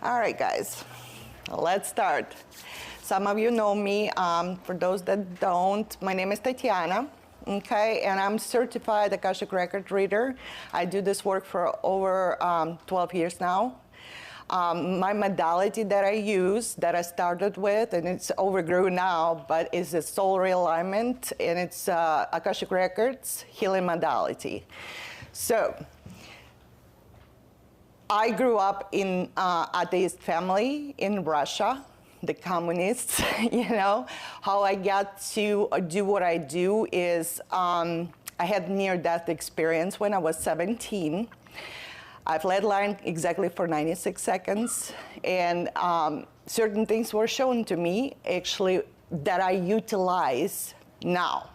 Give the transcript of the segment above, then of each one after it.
All right, guys, let's start. Some of you know me. For those that don't, my name is Tatiana, okay, and I'm certified Akashic Record reader. I do this work for over 12 years now. My modality that I use, that I started with, and it's overgrown now, but is a soul realignment, and it's Akashic Records healing modality. So, I grew up in atheist family in Russia, the communists, you know. How I got to do what I do is I had near-death experience when I was 17. I flatlined exactly for 96 seconds, and certain things were shown to me, actually, that I utilize now.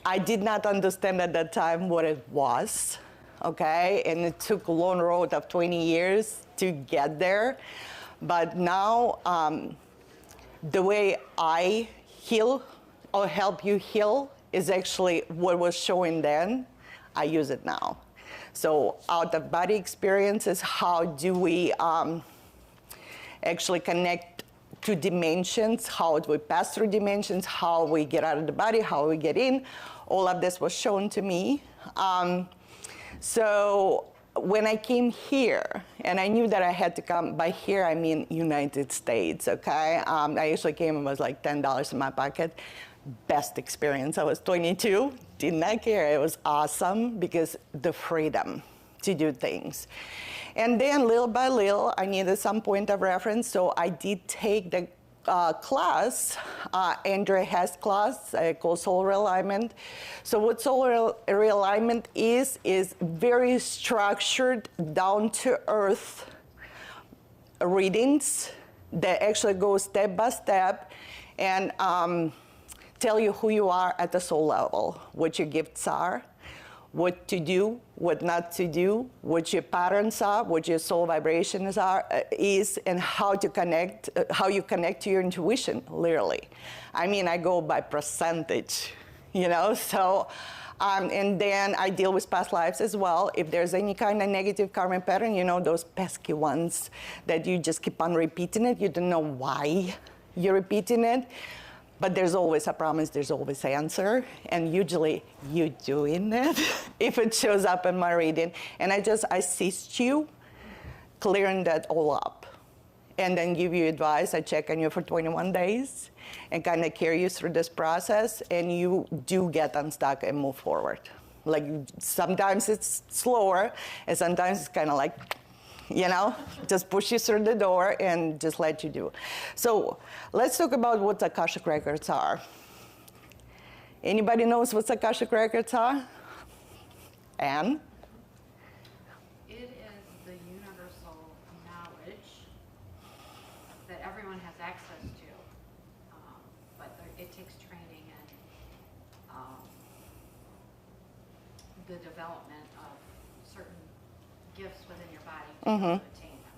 I did not understand at that time what it was. Okay, and it took a long road of 20 years to get there. But now, the way I heal or help you heal is actually what was showing then. I use it now. So out-of-body experiences, how do we actually connect to dimensions, how do we pass through dimensions, how we get out of the body, how we get in. All of this was shown to me. So when I came here, and I knew that I had to come, by here I mean United States, okay? I actually came and was like $10 in my pocket. Best experience. I was 22, did not care. It was awesome because the freedom to do things. And then little by little, I needed some point of reference, so I did take the class, Andrea has class called Soul Realignment. So what Soul Realignment is very structured, down-to-earth readings that actually go step by step and tell you who you are at the soul level, what your gifts are, what to do, what not to do, what your patterns are, what your soul vibrations is, and how to connect, how you connect to your intuition, literally. I mean, I go by percentage, you know, so, and then I deal with past lives as well. If there's any kind of negative karmic pattern, you know, those pesky ones that you just keep on repeating it, you don't know why you're repeating it. But there's always a promise, there's always an answer, and usually you doing it if it shows up in my reading. And I assist you clearing that all up. And then give you advice. I check on you for 21 days and kind of carry you through this process, and you do get unstuck and move forward. Like sometimes it's slower, and sometimes it's kind of like, you know, just push you through the door and just let you do. So let's talk about what Akashic Records are. Anybody knows what Akashic Records are? Anne? It is the universal knowledge that everyone has access to, but it takes training and the development of certain gifts within your body to attain them.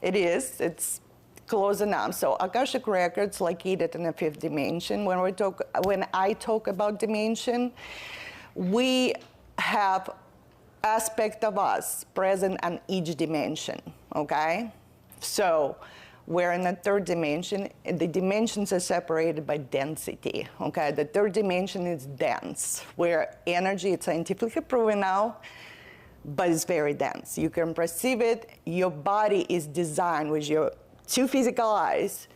It is. It's close enough. So Akashic Records located in the fifth dimension. When I talk about dimension, we have aspect of us present on each dimension, okay? So we're in the third dimension. The dimensions are separated by density, okay? The third dimension is dense, where energy, it's scientifically proven now, but it's very dense. You can perceive it. Your body is designed with your two physical eyes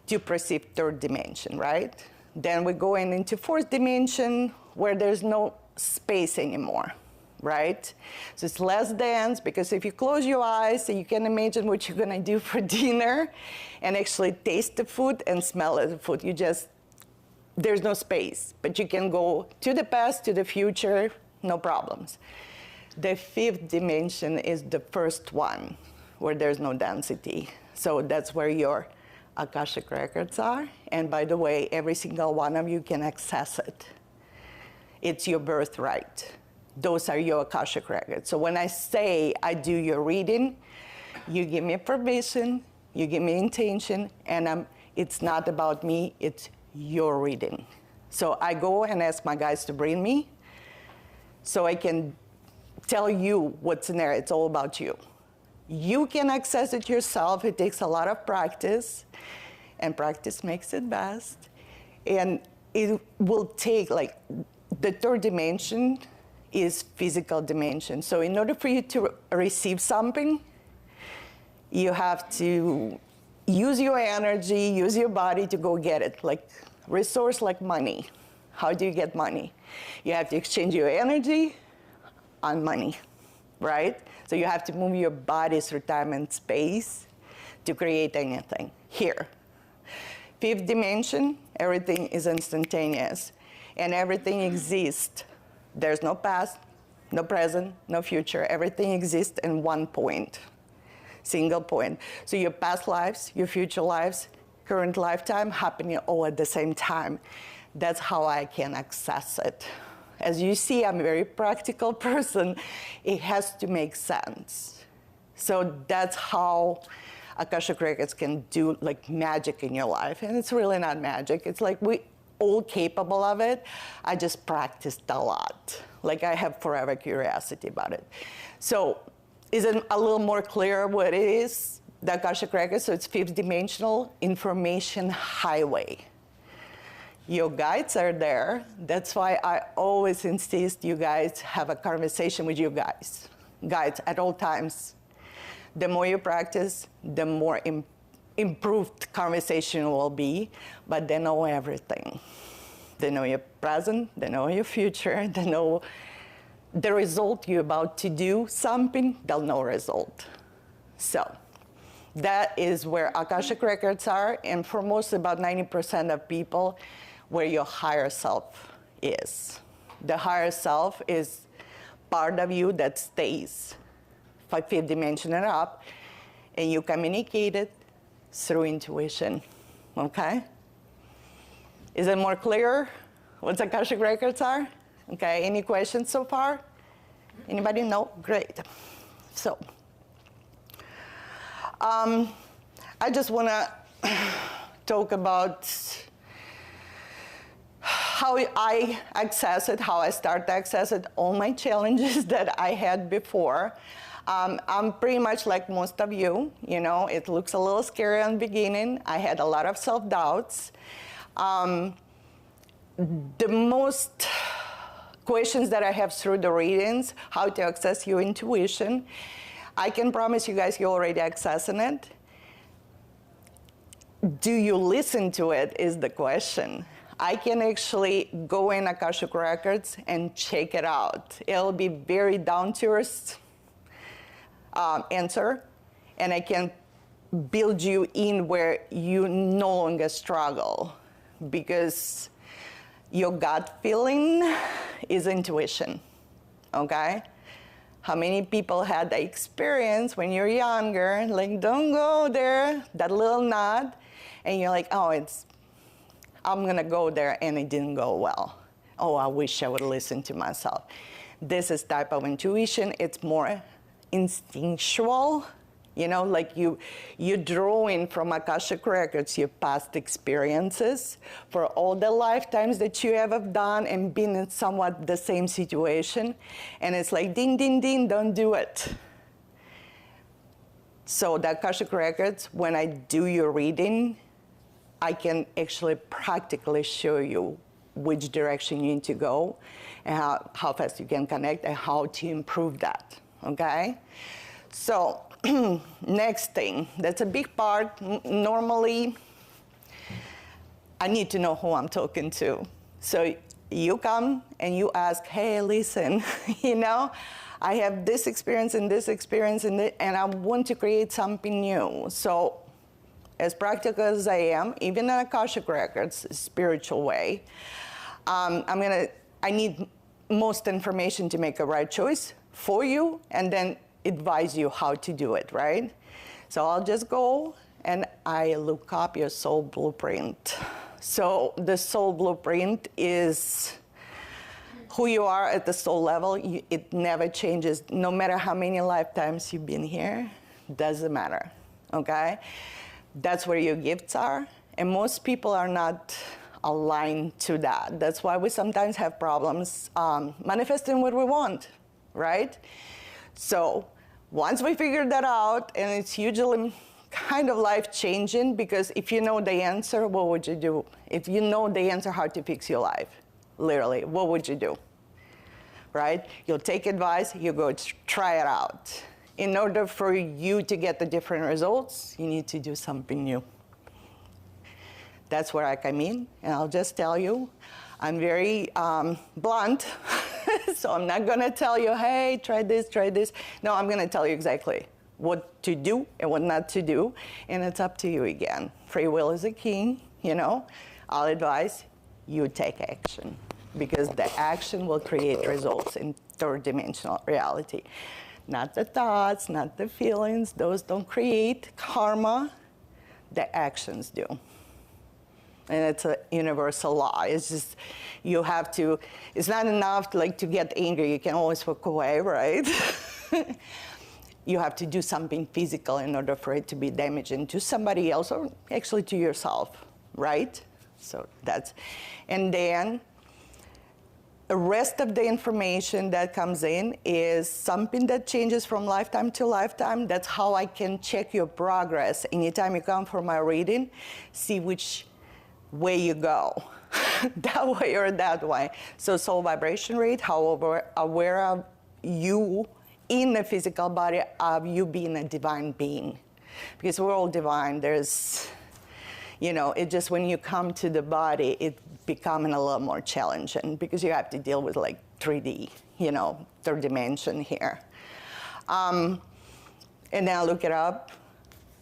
to perceive third dimension, right? Then we're going into fourth dimension where there's no space anymore, right? So it's less dense because if you close your eyes, you can imagine what you're gonna do for dinner and actually taste the food and smell the food. There's no space, but you can go to the past, to the future, no problems. The fifth dimension is the first one where there's no density. So that's where your Akashic Records are. And by the way, every single one of you can access it. It's your birthright. Those are your Akashic Records. So when I say I do your reading, you give me permission, you give me intention, and it's not about me, it's your reading. So I go and ask my guys to bring me so I can tell you what's in there. It's all about you. You can access it yourself. It takes a lot of practice, and practice makes it best. And it will take, like, the third dimension is physical dimension. So in order for you to receive something, you have to use your energy, use your body to go get it, like resource like money. How do you get money? You have to exchange your energy on money, right? So you have to move your body through time and space to create anything. Here, fifth dimension, everything is instantaneous, and everything exists. There's no past, no present, no future. Everything exists in one point, single point. So your past lives, your future lives, current lifetime happening all at the same time. That's how I can access it. As you see, I'm a very practical person. It has to make sense. So that's how Akashic Records can do like magic in your life. And it's really not magic. It's like we all capable of it. I just practiced a lot. Like I have forever curiosity about it. So is it a little more clear what it is? The Akashic Records, so it's fifth dimensional information highway. Your guides are there. That's why I always insist you guys have a conversation with your guides at all times. The more you practice, the more improved conversation will be, but they know everything. They know your present, they know your future, they know the result you're about to do something, they'll know result. So that is where Akashic Records are, and for most, about 90% of people, where your higher self is. The higher self is part of you that stays fifth dimension and up, and you communicate it through intuition, okay? Is it more clear what Akashic Records are? Okay, any questions so far? Anybody? No? Great. So, I just wanna talk about how I access it, how I start to access it, all my challenges that I had before. I'm pretty much like most of you, you know, it looks a little scary in the beginning. I had a lot of self-doubts. The most questions that I have through the readings, how to access your intuition, I can promise you guys you're already accessing it. Do you listen to it is the question. I can actually go in Akashic Records and check it out. It'll be very down-to-earth answer, and I can build you in where you no longer struggle, because your gut feeling is intuition, okay? How many people had the experience when you're younger, like, don't go there, that little nod, and you're like, oh, I'm gonna go there, and it didn't go well. Oh, I wish I would listen to myself. This is type of intuition. It's more instinctual, you know, like you're drawing from Akashic Records your past experiences for all the lifetimes that you have done and been in somewhat the same situation, and it's like, ding, ding, ding, don't do it. So the Akashic Records, when I do your reading, I can actually practically show you which direction you need to go and how fast you can connect and how to improve that, okay? So next thing, that's a big part. Normally, I need to know who I'm talking to. So you come and you ask, hey, listen, you know, I have this experience and this experience and I want to create something new. So as practical as I am, even in Akashic Records, spiritual way, I need most information to make a right choice for you and then advise you how to do it, right? So I'll just go and I look up your soul blueprint. So the soul blueprint is who you are at the soul level. It never changes, no matter how many lifetimes you've been here, doesn't matter, okay? That's where your gifts are, and most people are not aligned to that. That's why we sometimes have problems manifesting what we want, right? So Once we figure that out, and it's usually kind of life-changing, because if you know the answer, what would you do? If you know the answer how to fix your life, literally, what would you do? Right? You'll take advice, you go try it out. In order for you to get the different results, you need to do something new. That's where I come in, and I'll just tell you, I'm very blunt, so I'm not gonna tell you, hey, try this, try this. No, I'm gonna tell you exactly what to do and what not to do, and it's up to you again. Free will is a king, you know. I'll advise you take action, because the action will create results in third-dimensional reality. Not the thoughts, not the feelings, those don't create karma, the actions do. And it's a universal law. It's just, you have to, it's not enough like to get angry, you can always walk away, right? You have to do something physical in order for it to be damaging to somebody else, or actually to yourself, right? So that's, and then the rest of the information that comes in is something that changes from lifetime to lifetime. That's how I can check your progress. Anytime you come for my reading, see which way you go, that way or that way. So soul vibration rate, how aware are you in the physical body of you being a divine being? Because we're all divine. There's, you know, it just, when you come to the body, it becoming a little more challenging, because you have to deal with like 3D, you know, third dimension here. And then I look it up,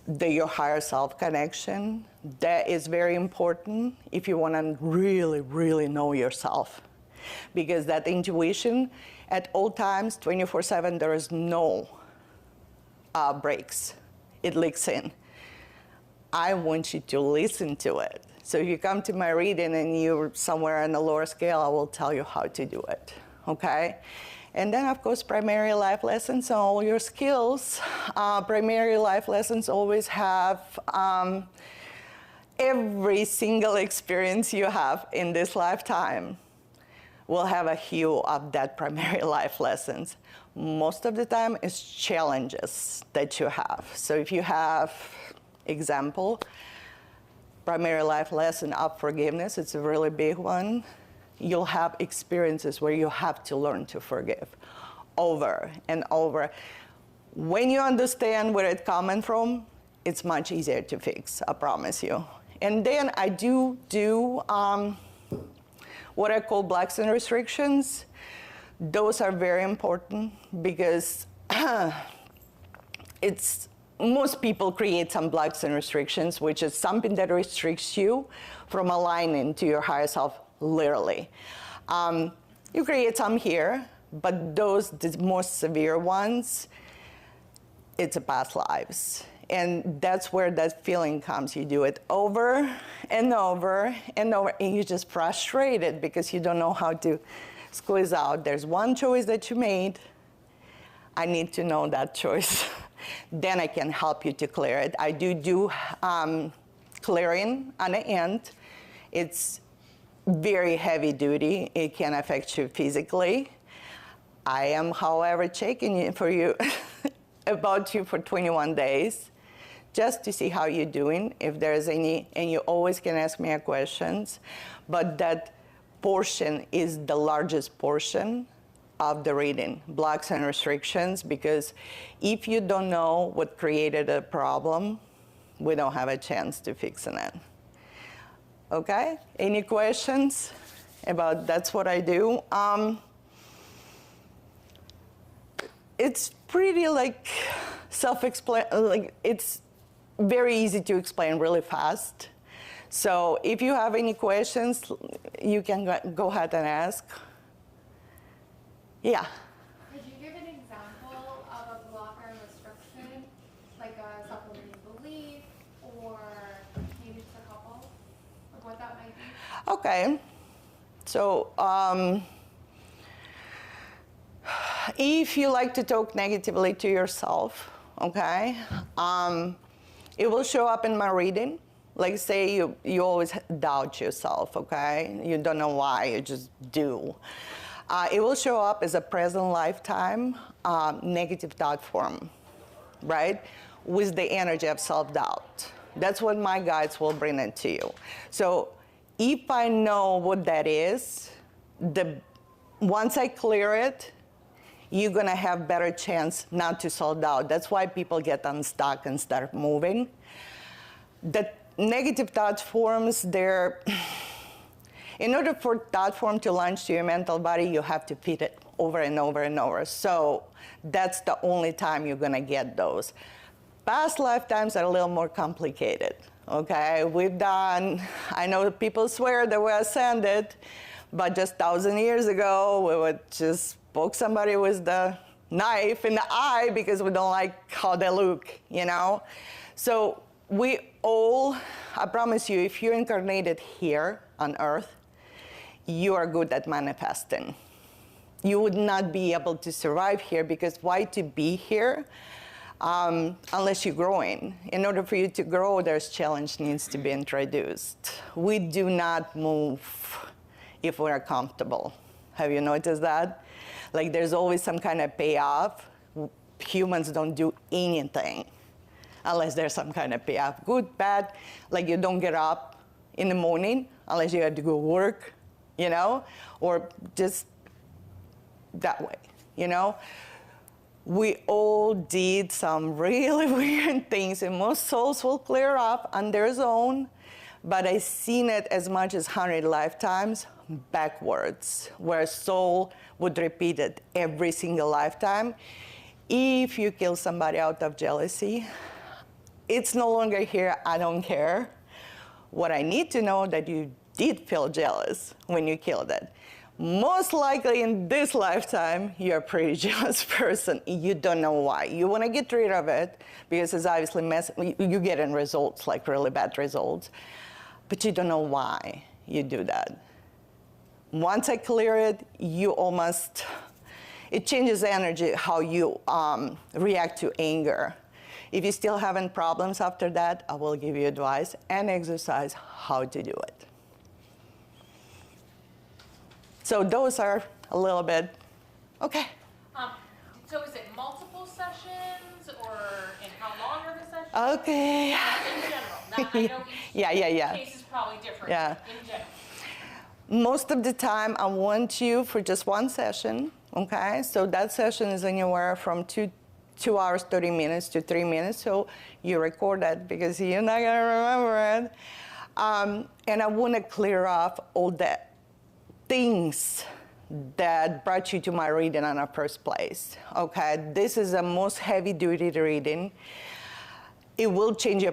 your higher self connection. That is very important if you want to really, really know yourself. Because that intuition, at all times, 24/7, there is no breaks. It leaks in. I want you to listen to it. So if you come to my reading and you're somewhere on the lower scale, I will tell you how to do it, okay? And then, of course, primary life lessons and all your skills. Primary life lessons always have every single experience you have in this lifetime will have a hue of that primary life lessons. Most of the time, it's challenges that you have. So if you have, example, primary life lesson of forgiveness, it's a really big one. You'll have experiences where you have to learn to forgive over and over. When you understand where it's coming from, it's much easier to fix, I promise you. And then I do what I call blocks and restrictions. Those are very important, because most people create some blocks and restrictions, which is something that restricts you from aligning to your higher self, literally. You create some here, but the most severe ones, it's a past lives. And that's where that feeling comes. You do it over and over and over, and you're just frustrated because you don't know how to squeeze out. There's one choice that you made. I need to know that choice. Then I can help you to clear it. I do clearing on the end. It's very heavy duty. It can affect you physically. I am, however, checking in for you about you for 21 days, just to see how you're doing, if there's any, and you always can ask me questions, but that portion is the largest portion of the reading, blocks and restrictions, because if you don't know what created a problem, we don't have a chance to fixing it. Okay, any questions about that's what I do? It's pretty like self-explain, like it's very easy to explain really fast. So if you have any questions, you can go ahead and ask. Yeah. Could you give an example of a block or restriction, like a self-limiting belief, or maybe just a couple of what that might be? Okay. So if you like to talk negatively to yourself, okay, it will show up in my reading. Like say you always doubt yourself, okay? You don't know why, you just do. It will show up as a present lifetime negative thought form. right? With the energy of self-doubt. That's what my guides will bring it to you. So if I know what that is, once I clear it, you're gonna have better chance not to self-doubt. That's why people get unstuck and start moving. The negative thought forms, in order for thought form to launch to your mental body, you have to feed it over and over and over. So that's the only time you're gonna get those. Past lifetimes are a little more complicated, okay? I know people swear that we ascended, but just 1,000 years ago, we would just poke somebody with the knife in the eye because we don't like how they look, you know? So we all, I promise you, if you're incarnated here on Earth, you are good at manifesting. You would not be able to survive here because why to be here unless you're growing? In order for you to grow, there's challenge needs to be introduced. We do not move if we're comfortable. Have you noticed that? Like there's always some kind of payoff. Humans don't do anything unless there's some kind of payoff. Good, bad, like you don't get up in the morning unless you had to go work, you know, or just that way, you know. We all did some really weird things, and most souls will clear up on their own, but I've seen it as much as 100 lifetimes backwards, where a soul would repeat it every single lifetime. If you kill somebody out of jealousy, it's no longer here, I don't care. What I need to know that you did feel jealous when you killed it. Most likely in this lifetime, you're a pretty jealous person. You don't know why. You want to get rid of it because it's obviously you get in results, like really bad results, but you don't know why you do that. Once I clear it, it changes energy, how you react to anger. If you're still having problems after that, I will give you advice and exercise how to do it. So those are a little bit, okay. So is it multiple sessions, or and how long are the sessions? Okay. In general. Now, I know each case is probably different in general. Most of the time, I want you for just one session, okay? So that session is anywhere from 2 hours, 30 minutes to 3 minutes. So you record that because you're not gonna remember it. And I wanna clear up all the things that brought you to my reading in the first place, okay? This is the most heavy-duty reading. It will change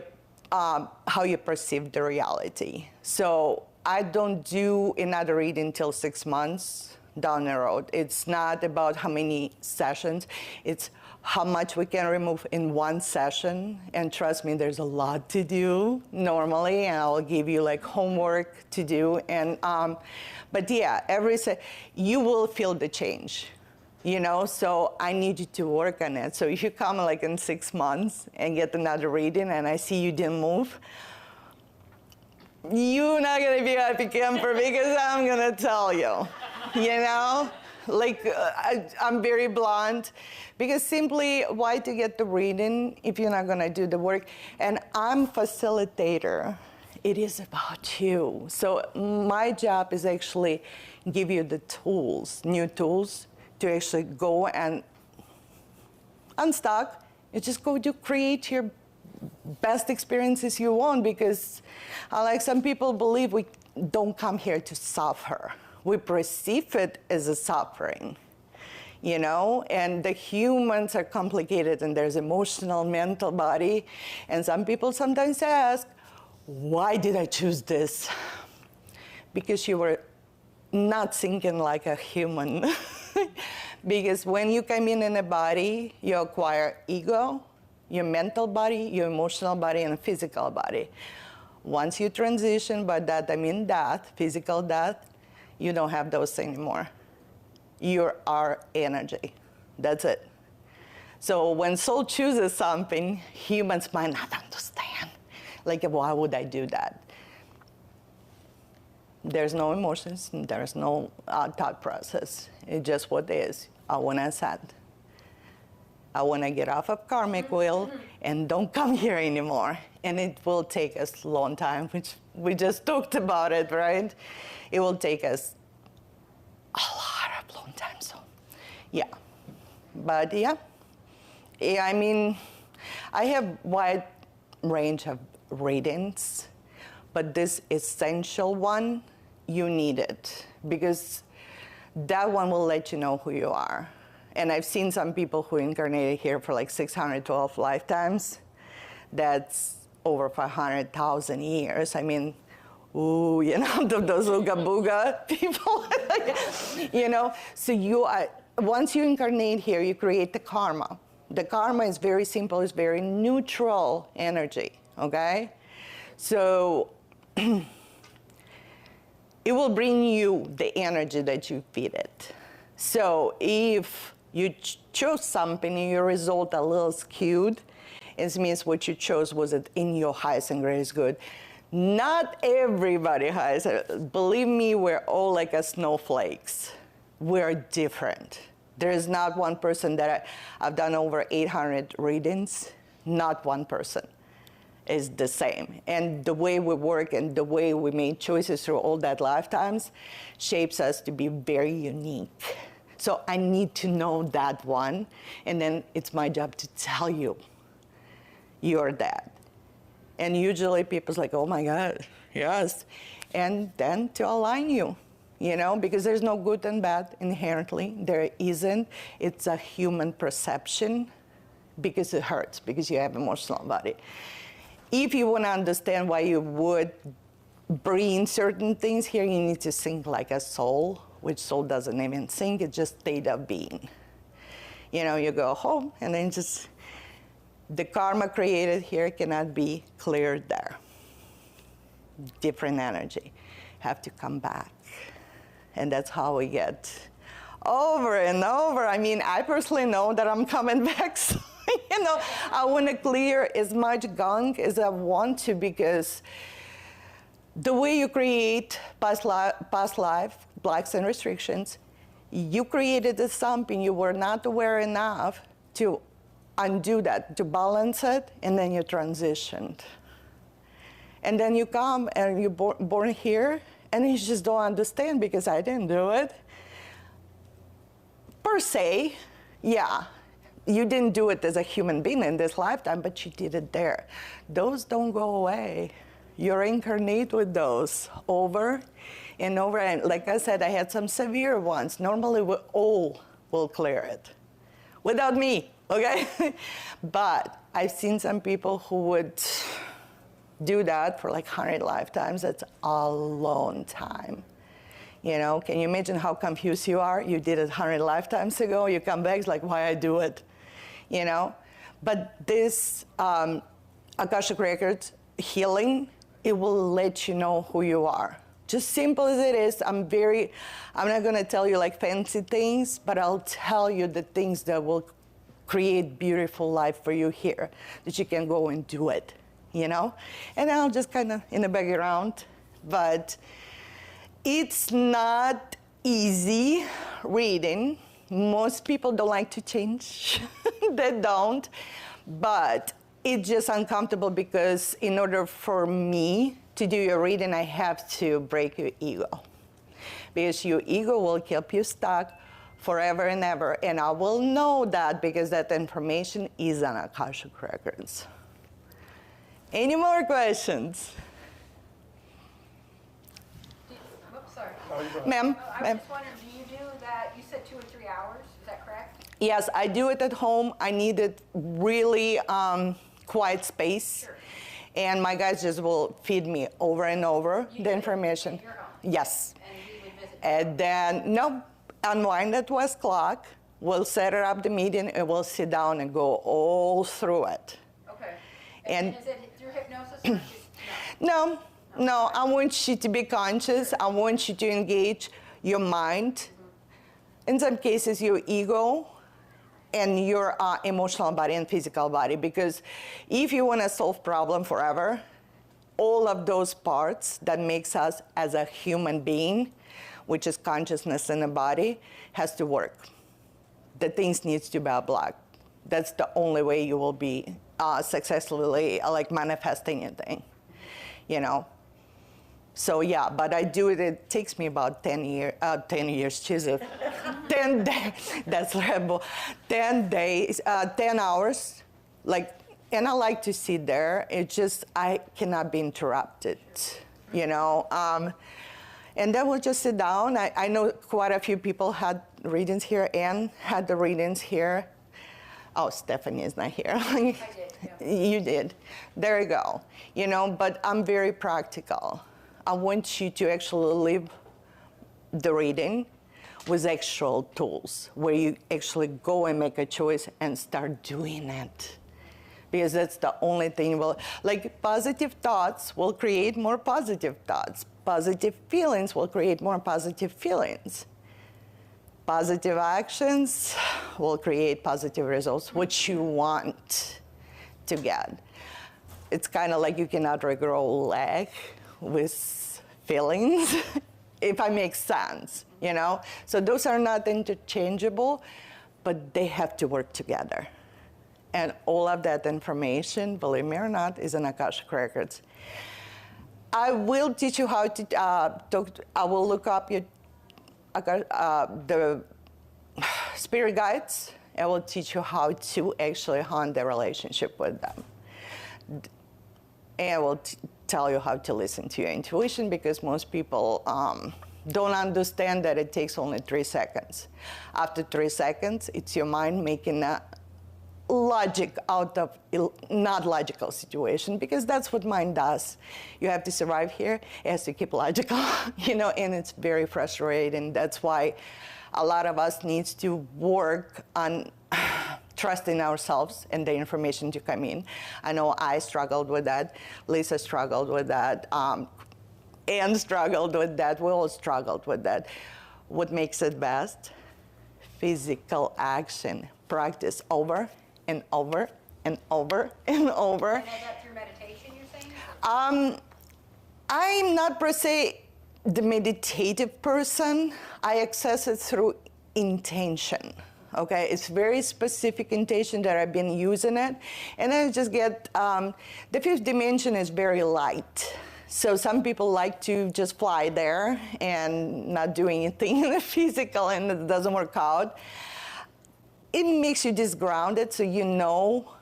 how you perceive the reality. So I don't do another reading until 6 months down the road. It's not about how many sessions, it's how much we can remove in one session. And trust me, there's a lot to do normally, and I'll give you like homework to do. And but yeah, you will feel the change, you know. So I need you to work on it. So if you come like in 6 months and get another reading, and I see you didn't move, you're not gonna be a happy camper because I'm gonna tell you, you know? Like, I'm very blunt, because simply why to get the reading if you're not gonna do the work? And I'm facilitator. It is about you. So my job is actually give you the tools, new tools, to actually go and unstuck. You just go to create your best experiences you want, because like some people believe we don't come here to suffer. We perceive it as a suffering, you know, and the humans are complicated, and there's emotional, mental body. And some people sometimes ask, why did I choose this? Because you were not thinking like a human. Because when you come in a body, you acquire ego, your mental body, your emotional body, and physical body. Once you transition, by that I mean death, physical death, you don't have those anymore. You are energy. That's it. So when soul chooses something, humans might not understand. Like, why would I do that? There's no emotions, there's no thought process. It's just what it is. I want to ascend. I want to get off of karmic wheel and don't come here anymore. And it will take us a long time, which we just talked about it, right? It will take us a lot of long time, so yeah. But yeah, I mean, I have wide range of readings, but this essential one, you need it, because that one will let you know who you are. And I've seen some people who incarnated here for like 612 lifetimes. That's over 500,000 years. I mean, ooh, you know, those ooga booga people, you know. So you are, once you incarnate here, you create the karma. The karma is very simple, it's very neutral energy, okay? So it will bring you the energy that you feed it. So if you chose something and your result a little skewed, it means what you chose wasn't in your highest and greatest good. Not everybody has. Believe me, we're all like a snowflakes. We're different. There is not one person that I've done over 800 readings. Not one person is the same. And the way we work and the way we made choices through all that lifetimes shapes us to be very unique. So I need to know that one, and then it's my job to tell you, you're that. And usually people's like, oh my God, yes. And then to align you, you know, because there's no good and bad inherently. There isn't. It's a human perception because it hurts, because you have an emotional body. If you want to understand why you would bring certain things here, you need to think like a soul, which soul doesn't even think, it's just state of being. You know, you go home and then just, the karma created here cannot be cleared there. Different energy. Have to come back. And that's how we get over and over. I mean, I personally know that I'm coming back. So, you know, I want to clear as much gunk as I want to, because the way you create past life, blocks and restrictions, you created something you were not aware enough to undo that, to balance it, and then you transitioned. And then you come and you're born here, and you just don't understand because I didn't do it. Per se, yeah, you didn't do it as a human being in this lifetime, but you did it there. Those don't go away. You reincarnate with those over and over. And like I said, I had some severe ones. Normally, we all will clear it without me, okay? But I've seen some people who would do that for like 100 lifetimes. That's a long time. You know, can you imagine how confused you are? You did it 100 lifetimes ago. You come back, it's like, why I do it? You know? But this Akashic Records healing, it will let you know who you are. Just simple as it is. I'm not gonna tell you like fancy things, but I'll tell you the things that will create beautiful life for you here, that you can go and do it, you know? And I'll just kind of in the background, but it's not easy reading. Most people don't like to change. They don't. But it's just uncomfortable because in order for me to do your reading, I have to break your ego. Because your ego will keep you stuck forever and ever. And I will know that because that information is on Akashic Records. Any more questions? Oops, sorry. Ma'am? I was just wondering, do you do that, you said 2 or 3 hours, is that correct? Yes, I do it at home. I needed really quiet space. Sure. And my guys just will feed me over and over You the do it information. at your home? Yes. And we would visit. And then, no, unwind at West Clock. We'll set her up the meeting and we'll sit down and go all through it. Okay. And- is it through hypnosis or just, No, no, I want you to be conscious. I want you to engage your mind. In some cases, your ego and your emotional body and physical body. Because if you want to solve problem forever, all of those parts that makes us as a human being, which is consciousness in the body, has to work. The things needs to be blocked. That's the only way you will be successfully like manifesting anything, you know. So yeah, but I do it. It takes me about 10 years. Jesus, 10 days. That's terrible. 10 days, 10 hours. Like, and I like to sit there. It just I cannot be interrupted, you know. And then we'll just sit down. I know quite a few people had readings here. Anne had the readings here. Oh, Stephanie is not here. I did, yeah. You did. There you go. You know, but I'm very practical. I want you to actually live the reading with actual tools, where you actually go and make a choice and start doing it. Because that's the only thing like positive thoughts will create more positive thoughts. Positive feelings will create more positive feelings. Positive actions will create positive results, which you want to get. It's kind of like you cannot regrow a leg with feelings, if I make sense, you know? So those are not interchangeable, but they have to work together. And all of that information, believe me or not, is in Akashic Records. I will teach you how to talk. I will look up your the spirit guides. I will teach you how to actually hone the relationship with them. And I will tell you how to listen to your intuition, because most people don't understand that it takes only 3 seconds. After 3 seconds, it's your mind making a logic out of not logical situation, because that's what mind does. You have to survive here, it has to keep logical, you know, and it's very frustrating. That's why a lot of us needs to work on trusting ourselves and the information to come in. I know I struggled with that. Lisa struggled with that. Anne struggled with that. We all struggled with that. What makes it best? Physical action. Practice over and over and over and over. And that through meditation, you're saying? I'm not per se the meditative person. I access it through intention. Okay, it's very specific intention that I've been using it, and then I just get the 5th dimension is very light. So some people like to just fly there and not do anything in the physical, and it doesn't work out. It makes you just grounded, so you know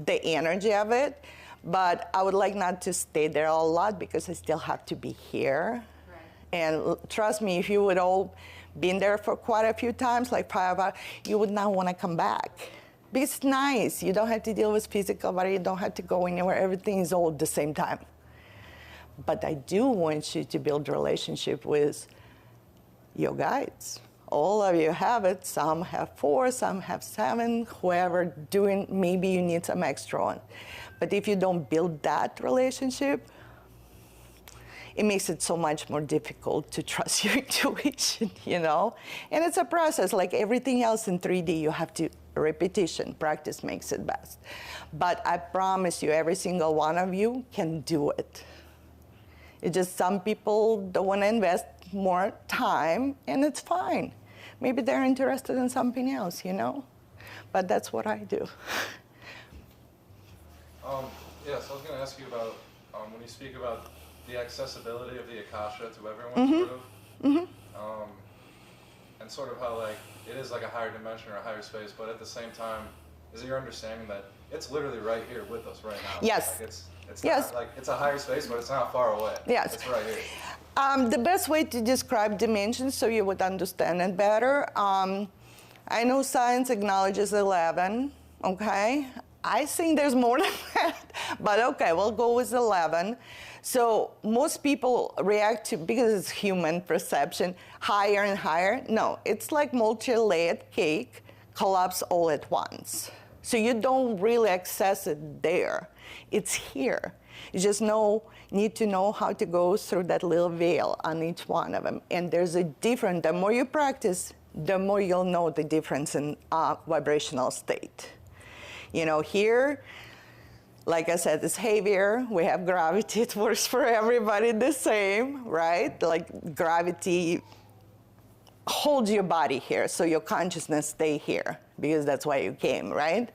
the energy of it. But I would like not to stay there a lot, because I still have to be here. Right. And trust me, if you would all been there for quite a few times, like 5 hours, you would not want to come back. Because it's nice. You don't have to deal with physical body. You don't have to go anywhere. Everything is all at the same time. But I do want you to build a relationship with your guides. All of you have it. Some have 4, some have 7. Whoever doing, maybe you need some extra one. But if you don't build that relationship, it makes it so much more difficult to trust your intuition, you know? And it's a process. Like everything else in 3D, you have to repetition. Practice makes it best. But I promise you, every single one of you can do it. It's just some people don't want to invest more time, and it's fine. Maybe they're interested in something else, you know? But that's what I do. Yes, I was going to ask you about when you speak about the accessibility of the Akasha to everyone, sort of, and sort of how like it is like a higher dimension or a higher space, but at the same time, is it your understanding that it's literally right here with us right now? Yes. Like it's Yes. not, like it's a higher space, but it's not far away. Yes. It's right here. The best way to describe dimensions so you would understand it better, I know science acknowledges 11, okay? I think there's more than that, but okay, we'll go with 11. So most people react to, because it's human perception, higher and higher. No, it's like multi-layered cake, collapse all at once. So you don't really access it there. It's here. You just need to know how to go through that little veil on each one of them. And there's a different, the more you practice, the more you'll know the difference in vibrational state. You know, here, like I said, it's heavier. We have gravity. It works for everybody the same, right? Like gravity holds your body here, so your consciousness stay here. because that's why you came, right?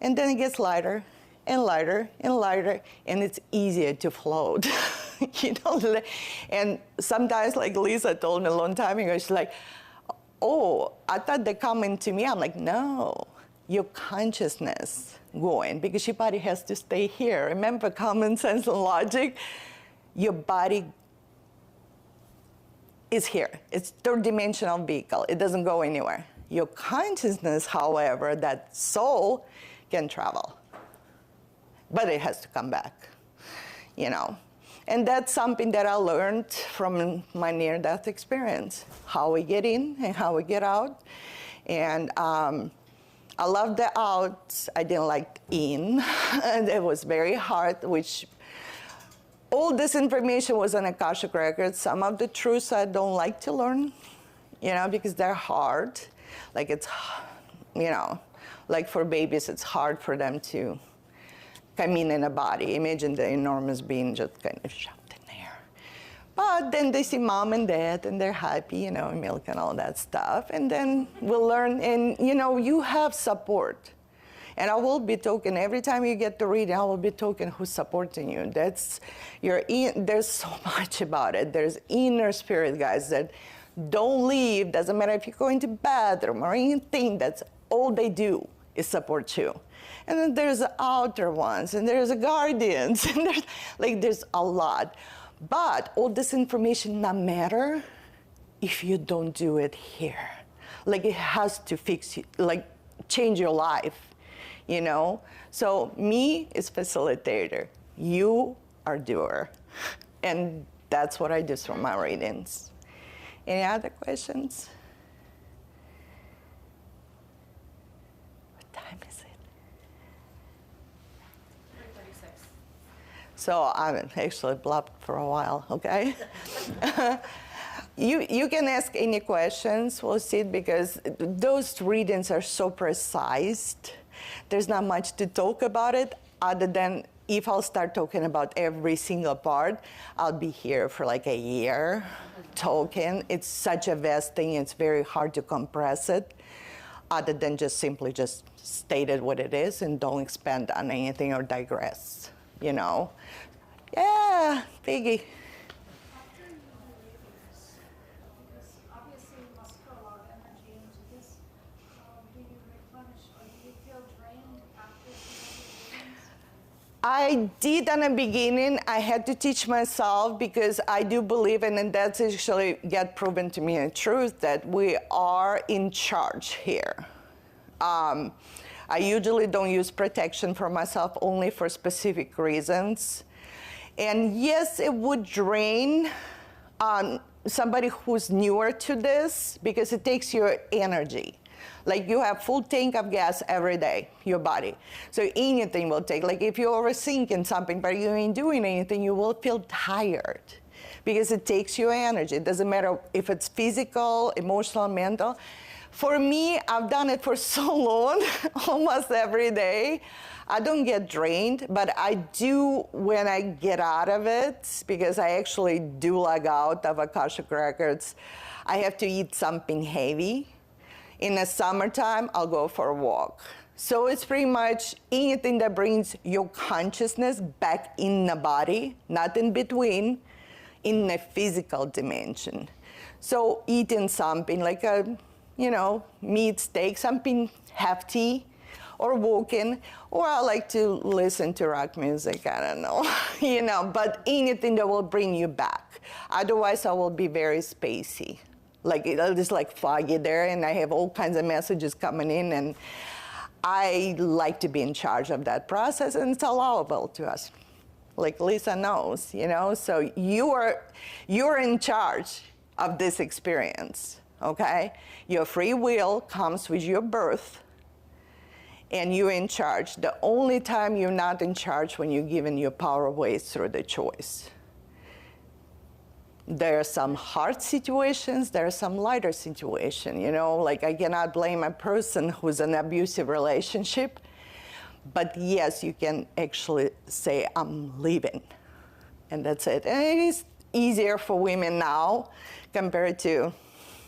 And then it gets lighter and lighter and lighter, and it's easier to float. You know, and sometimes, like Lisa told me a long time ago, she's like, oh, I thought they're coming to me. I'm like, no, your consciousness going, because your body has to stay here. Remember common sense and logic? Your body is here. It's third-dimensional vehicle. It doesn't go anywhere. Your consciousness, however, that soul, can travel. But it has to come back, you know. And that's something that I learned from my near-death experience, how we get in and how we get out. And I loved the out. I didn't like in. And it was very hard, which all this information was on Akashic Records. Some of the truths I don't like to learn, you know, because they're hard. Like it's, you know, like for babies, it's hard for them to come in a body. Imagine the enormous being just kind of shoved in there. But then they see mom and dad, and they're happy, you know, milk and all that stuff. And then we'll learn, and, you know, you have support. And I will be talking, every time you get to read, I will be talking who's supporting you. That's there's so much about it. There's inner spirit guys that don't leave. Doesn't matter if you're going to bathroom or anything. That's all they do is support you. And then there's the outer ones, and there's the guardians, and there's a lot. But all this information not matter if you don't do it here. Like it has to fix you, like change your life, you know? So me is facilitator. You are doer. And that's what I do from my readings. Any other questions? What time is it? 3:36. So I actually blabbed for a while, okay? You can ask any questions, we'll see, because those readings are so precise. There's not much to talk about it, other than if I'll start talking about every single part, I'll be here for like a year talking. It's such a vast thing, it's very hard to compress it, other than just simply just state it what it is and don't expand on anything or digress, you know? Yeah, Piggy. After you do readings, because obviously you must put a lot of energy into this, do you replenish or do you feel drained after some of the readings? I did in the beginning. I had to teach myself, because I do believe, and that's actually get proven to me in truth, that we are in charge here. I usually don't use protection for myself, only for specific reasons. And yes, it would drain somebody who's newer to this, because it takes your energy. Like you have full tank of gas every day, your body. So anything will take, like if you're overthinking something, but you ain't doing anything, you will feel tired, because it takes your energy. It doesn't matter if it's physical, emotional, mental. For me, I've done it for so long, almost every day. I don't get drained, but I do when I get out of it, because I actually do log out of Akashic Records. I have to eat something heavy. In the summertime, I'll go for a walk. So it's pretty much anything that brings your consciousness back in the body, not in between, in the physical dimension. So eating something like a, you know, meat, steak, something hefty, or walking, or I like to listen to rock music, I don't know, you know, but anything that will bring you back. Otherwise, I will be very spacey. Like, it'll just like foggy there, and I have all kinds of messages coming in, and I like to be in charge of that process, and it's allowable to us. Like Lisa knows, you know, so you're in charge of this experience, okay? Your free will comes with your birth, and you're in charge. The only time you're not in charge when you're giving your power away through the choice. There are some hard situations, there are some lighter situations, you know, like I cannot blame a person who's in an abusive relationship, but yes, you can actually say, I'm leaving, and that's it. And it is easier for women now compared to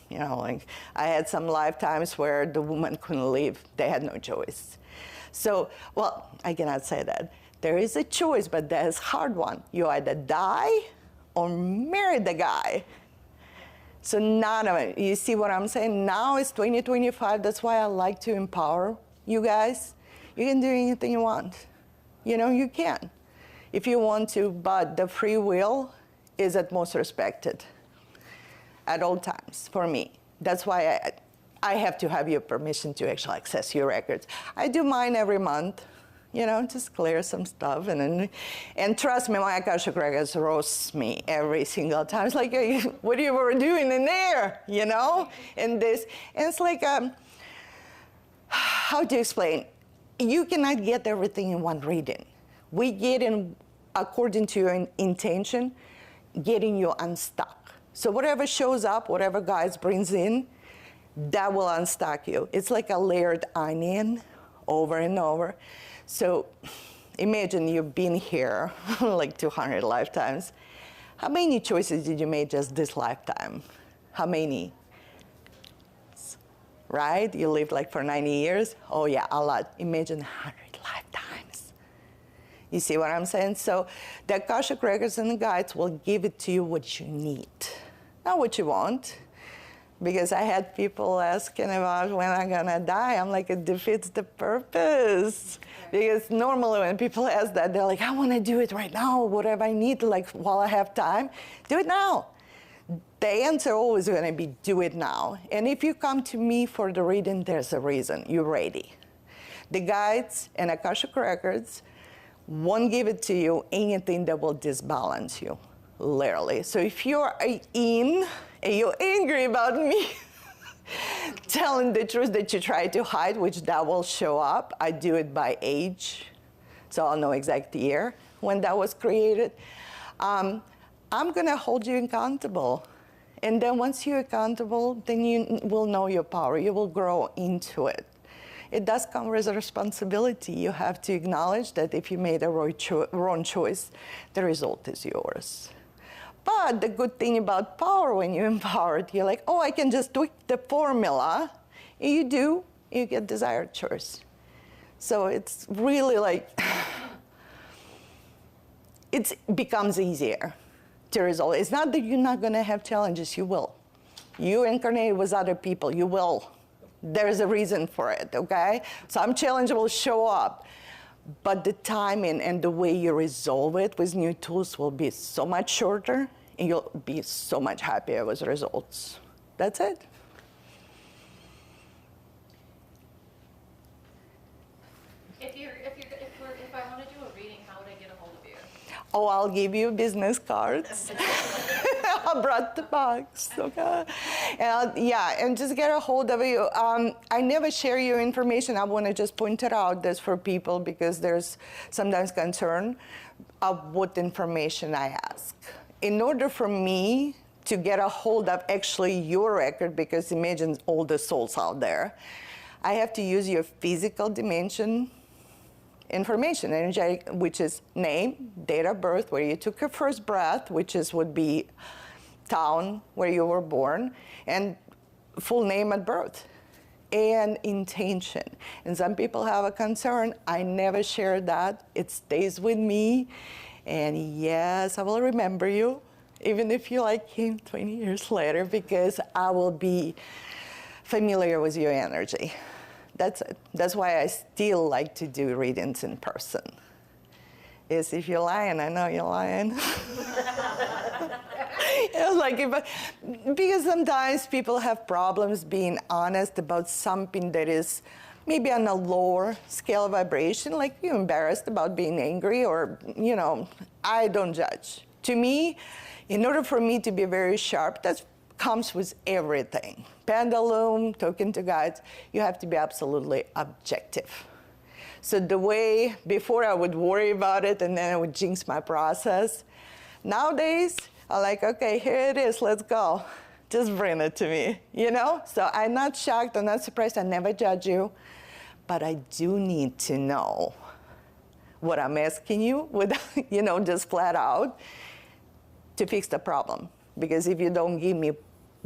You know, like I had some lifetimes where the woman couldn't leave. They had no choice. So, well, I cannot say that. There is a choice, but that's a hard one. You either die or marry the guy. So none of it. You see what I'm saying? Now it's 2025. That's why I like to empower you guys. You can do anything you want. You know, you can, if you want to, but the free will is at most respected at all times for me. That's why I have to have your permission to actually access your records. I do mine every month, you know, just clear some stuff. And trust me, my Akashic records roast me every single time. It's like, hey, what you were doing in there, you know? And this, and it's like, how to explain? You cannot get everything in one reading. We get in, according to your intention, getting you unstuck. So whatever shows up, whatever guides brings in, that will unstuck you. It's like a layered onion over and over. So imagine you've been here like 200 lifetimes. How many choices did you make just this lifetime? How many? Right? You lived like for 90 years? Oh yeah, a lot. Imagine 100 lifetimes. You see what I'm saying? So the Akashic records and the guides will give it to you what you need, not what you want. Because I had people asking about when I'm gonna die. I'm like, it defeats the purpose. Because normally when people ask that, they're like, I wanna do it right now, whatever I need, like while I have time, do it now. The answer always gonna be, do it now. And if you come to me for the reading, there's a reason, you're ready. The guides and Akashic records won't give it to you anything that will disbalance you, literally. So if you're in and you're angry about me telling the truth that you try to hide, which that will show up, I do it by age, so I'll know exact year when that was created. I'm gonna hold you accountable. And then once you're accountable, then you will know your power, you will grow into it. It does come with a responsibility. You have to acknowledge that if you made a wrong choice, the result is yours. But the good thing about power, when you're empowered, you're like, oh, I can just tweak the formula. And you do, you get desired choice. So it's really like, it becomes easier to resolve. It's not that you're not gonna have challenges, you will. You incarnate with other people, you will. There's a reason for it, okay? Some challenges will show up, but the timing and the way you resolve it with new tools will be so much shorter, and you'll be so much happier with results. That's it. If I want to do a reading, how would I get a hold of you? Oh, I'll give you business cards. I brought the box, okay? Yeah, and just get a hold of you. I never share your information. I want to just point it out this for people because there's sometimes concern of what information I ask. In order for me to get a hold of actually your record, because imagine all the souls out there, I have to use your physical dimension information, energetic, which is name, date of birth, where you took your first breath, which would be town where you were born, and full name at birth, and intention. And some people have a concern. I never share that. It stays with me. And yes, I will remember you, even if you like came 20 years later, because I will be familiar with your energy. That's it. That's why I still like to do readings in person. Is if you're lying, I know you're lying. It's like because sometimes people have problems being honest about something that is maybe on a lower scale of vibration, like you're embarrassed about being angry, or, you know, I don't judge. To me, in order for me to be very sharp, that comes with everything. Pendulum, talking to guides, you have to be absolutely objective. So the way, before I would worry about it and then I would jinx my process, nowadays, I'm like, okay, here it is, let's go. Just bring it to me, you know? So I'm not shocked, I'm not surprised, I never judge you, but I do need to know what I'm asking you, without, you know, just flat out, to fix the problem. Because if you don't give me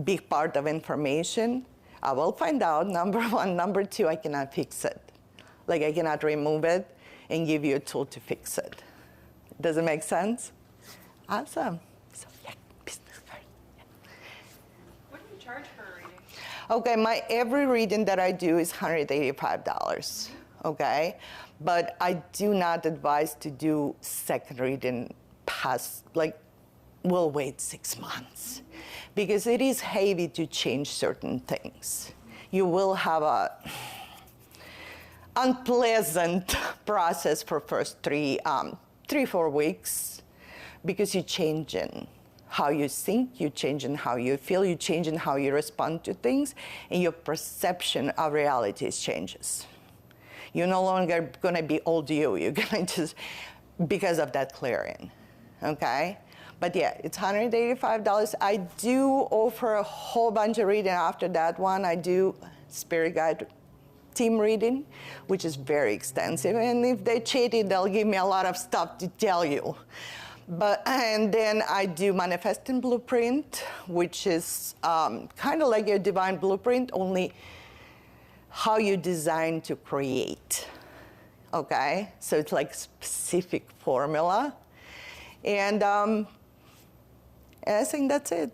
big part of information, I will find out, number one. Number two, I cannot fix it. Like, I cannot remove it and give you a tool to fix it. Does it make sense? Awesome. So, yeah, business card. Yeah. What do you charge for a reading? Okay, my every reading that I do is $185, okay? But I do not advise to do second reading past, like, we'll wait 6 months, because it is heavy to change certain things. You will have a unpleasant process for first 3-4 weeks, because you're changing how you think, you're changing how you feel, you're changing how you respond to things, and your perception of reality changes. You're no longer gonna be old you're gonna just, because of that clearing, okay? But yeah, it's $185. I do offer a whole bunch of reading after that one. I do spirit guide team reading, which is very extensive. And if they cheated, they'll give me a lot of stuff to tell you. And then I do manifesting blueprint, which is kind of like your divine blueprint, only how you design to create, okay? So it's like specific formula. And I think that's it.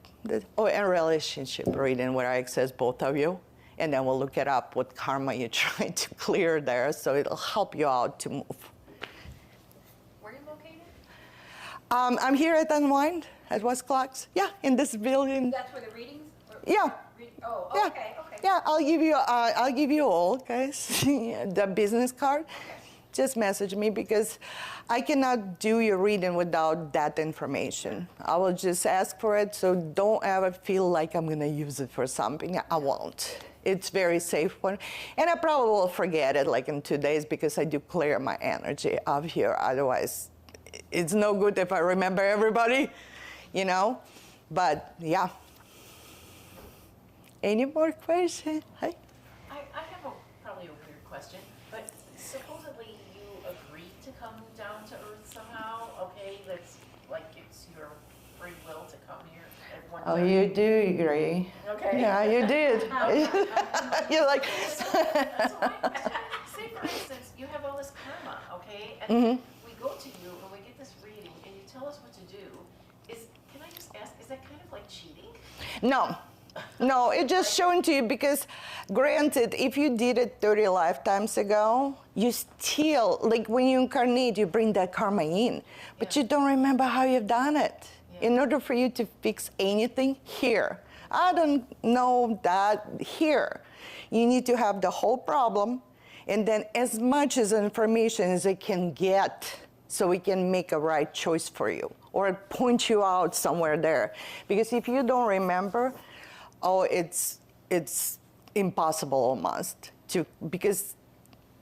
And relationship reading, where I access both of you. And then we'll look it up what karma you're trying to clear there, so it'll help you out to move. Where are you located? I'm here at Unwind, at West Clarks. Yeah, in this building. That's where the readings? Yeah. Oh, Yeah. okay. Yeah, I'll give you all, guys, the business card. Just message me, because I cannot do your reading without that information. I will just ask for it, so don't ever feel like I'm gonna use it for something. I won't. It's very safe one. And I probably will forget it like in 2 days, because I do clear my energy up here. Otherwise, it's no good if I remember everybody, you know? But yeah. Any more questions? Hi. I have probably a weird question, but supposedly you agreed to come down to Earth somehow, okay? That's like it's your free will to come here at one Oh, time. you do agree. Okay. Yeah, you did. You're like, So say for instance, you have all this karma, okay? And we go to you and we get this reading and you tell us what to do. Can I just ask, is that kind of like cheating? no. No, it's just shown to you, because granted, if you did it 30 lifetimes ago, you still, like when you incarnate, you bring that karma in, but you don't remember how you've done it. In order for you to fix anything here, I don't know that here, you need to have the whole problem, and then as much as information as I can get, so we can make a right choice for you, or point you out somewhere there. Because if you don't remember, it's impossible almost to, because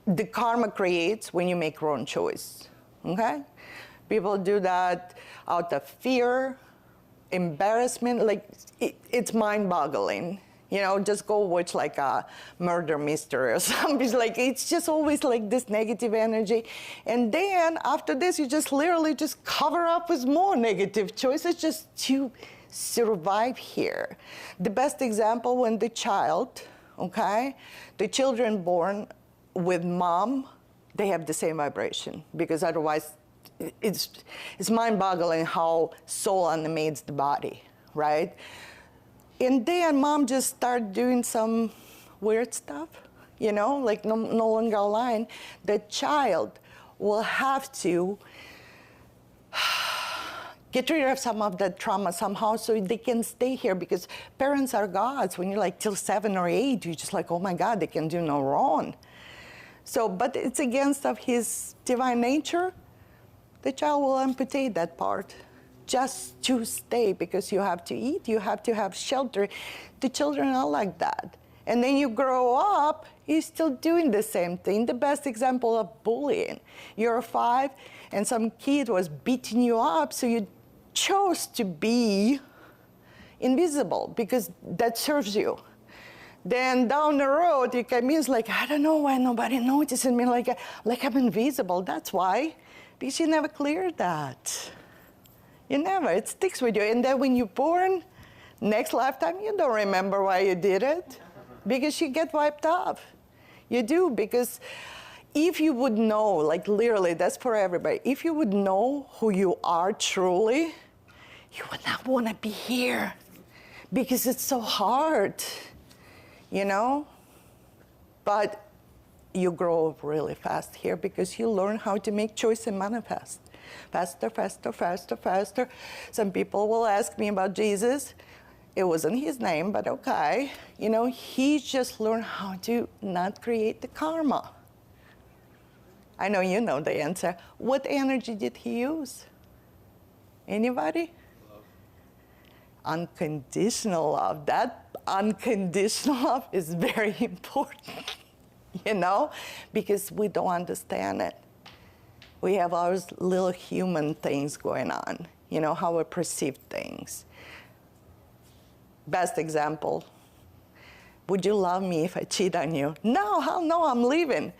the karma creates when you make wrong choice, okay? People do that out of fear, embarrassment, like it's mind-boggling. You know, just go watch like a murder mystery or something. Like, it's just always like this negative energy. And then after this, you just literally just cover up with more negative choices just to survive here. The best example, when the child, okay, the children born with mom, they have the same vibration, because otherwise it's mind-boggling how soul animates the body, right? And then mom just started doing some weird stuff, you know, like no longer aligned. The child will have to get rid of some of that trauma somehow so they can stay here, because parents are gods. When you're like till 7 or 8, you're just like, oh my God, they can do no wrong. So, but it's against of his divine nature. The child will amputate that part just to stay, because you have to eat, you have to have shelter. The children are like that. And then you grow up, you're still doing the same thing. The best example of bullying. You're 5 and some kid was beating you up, so you chose to be invisible because that serves you. Then down the road, you come in, it's like, I don't know why nobody notices me, like I'm invisible. That's why, because you never cleared that. You never, it sticks with you. And then when you're born, Next lifetime, you don't remember why you did it because you get wiped off. You do, because if you would know, like literally, that's for everybody, if you would know who you are truly, you would not want to be here because it's so hard, you know? But you grow up really fast here because you learn how to make choice and manifest. Faster, faster, faster, faster. Some people will ask me about Jesus. It wasn't his name, but okay. You know, he just learned how to not create the karma. I know you know the answer. What energy did he use? Anybody? Love. Unconditional love. That unconditional love is very important, you know, because we don't understand it. We have our little human things going on, you know, how we perceive things. Best example, would you love me if I cheat on you? No, hell no, I'm leaving.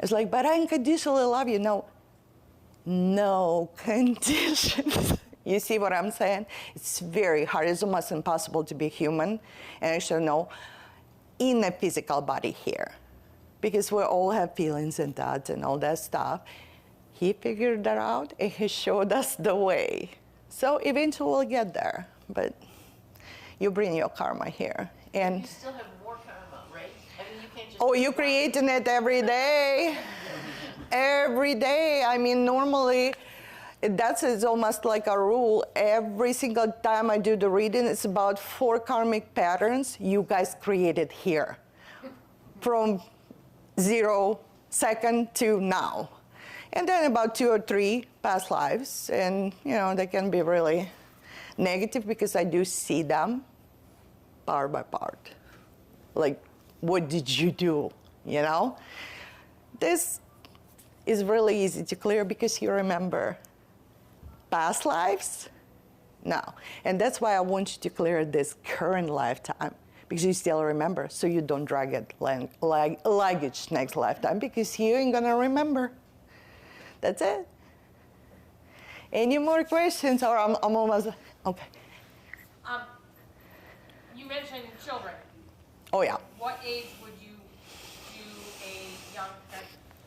It's like, but I unconditionally love you. No, no conditions. You see what I'm saying? It's very hard. It's almost impossible to be human and actually know in a physical body here. Because we all have feelings and thoughts and all that stuff. He figured that out and he showed us the way. So eventually we'll get there. But you bring your karma here. And You still have more karma, right? I mean, you can't just. oh, you're creating it every day. Every day. I mean, normally, that's is almost like a rule. Every single time I do the reading, it's about 4 karmic patterns you guys created here. From 0 second to now. And then about 2 or 3 past lives. And, you know, they can be really negative because I do see them part by part. Like, what did you do, you know? This is really easy to clear because you remember past lives now. And that's why I want you to clear this current lifetime, because you still remember, so you don't drag it like luggage next lifetime, because you ain't gonna remember. That's it. Any more questions, or I'm almost, okay. You mentioned children. Oh yeah. What age would you do a young,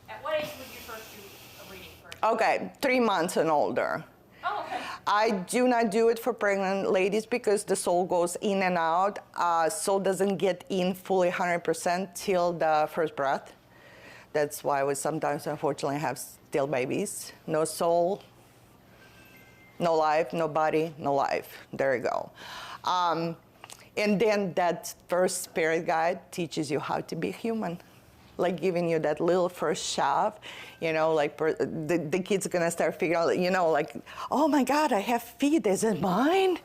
at what age would you first do a reading for a child? Okay, 3 months and older. Oh, okay. I do not do it for pregnant ladies because the soul goes in and out. Soul doesn't get in fully 100% till the first breath. That's why we sometimes, unfortunately, have still babies. No soul, no life, no body, no life. There you go. And then that first spirit guide teaches you how to be human. Like giving you that little first shove, you know, like the kid's gonna start figuring out, you know, like, oh my God, I have feet, is it mine?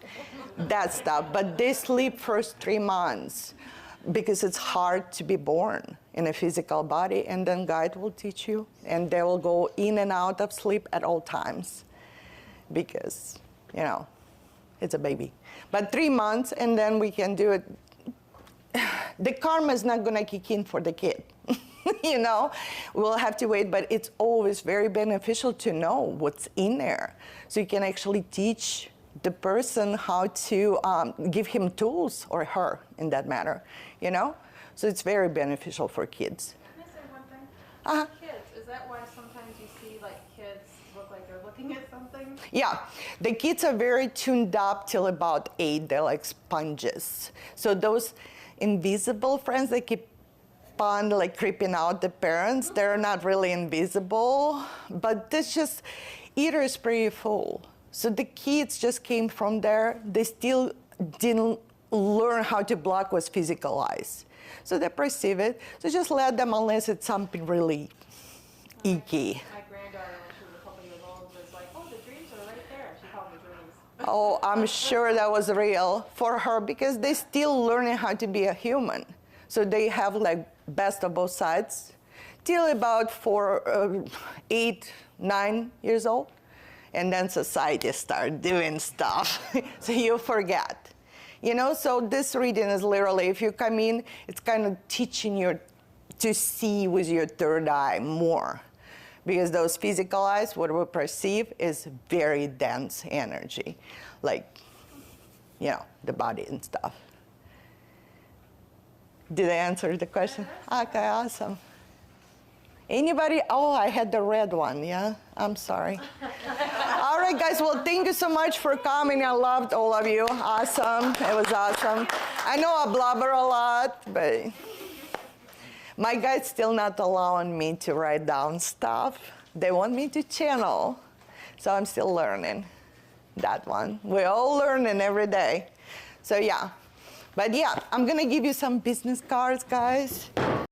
That stuff. But they sleep first 3 months because it's hard to be born in a physical body, and then guide will teach you, and they will go in and out of sleep at all times because, you know, it's a baby. But 3 months, and then we can do it. The karma is not gonna kick in for the kid. You know, we'll have to wait, but it's always very beneficial to know what's in there. So you can actually teach the person how to give him tools, or her in that matter, you know? So it's very beneficial for kids. Can I say one thing? Uh-huh. Kids, is that why sometimes you see like kids look like they're looking at something? Yeah, the kids are very tuned up till about 8. They're like sponges. So those invisible friends that keep on like creeping out the parents, they're not really invisible, but this just, either is pretty full. So the kids just came from there. They still didn't learn how to block what's physical eyes. So they perceive it. So just let them, unless it's something really icky. My granddaughter, when she was a couple years old, was like, oh, the dreams are right there. She called them dreams. Oh, I'm sure that was real for her because they still learning how to be a human. So they have like best of both sides till about 8, 9 years old. And then society start doing stuff. So you forget. You know, so this reading is literally, if you come in, it's kind of teaching you to see with your third eye more. Because those physical eyes, what we perceive is very dense energy. Like you know, the body and stuff. Did I answer the question? Okay, awesome. Anybody? Oh, I had the red one, yeah? I'm sorry. All right, guys, well, thank you so much for coming. I loved all of you. Awesome, it was awesome. I know I blubber a lot, but my guys still not allowing me to write down stuff. They want me to channel, so I'm still learning that one. We're all learning every day. So yeah, but yeah, I'm gonna give you some business cards, guys.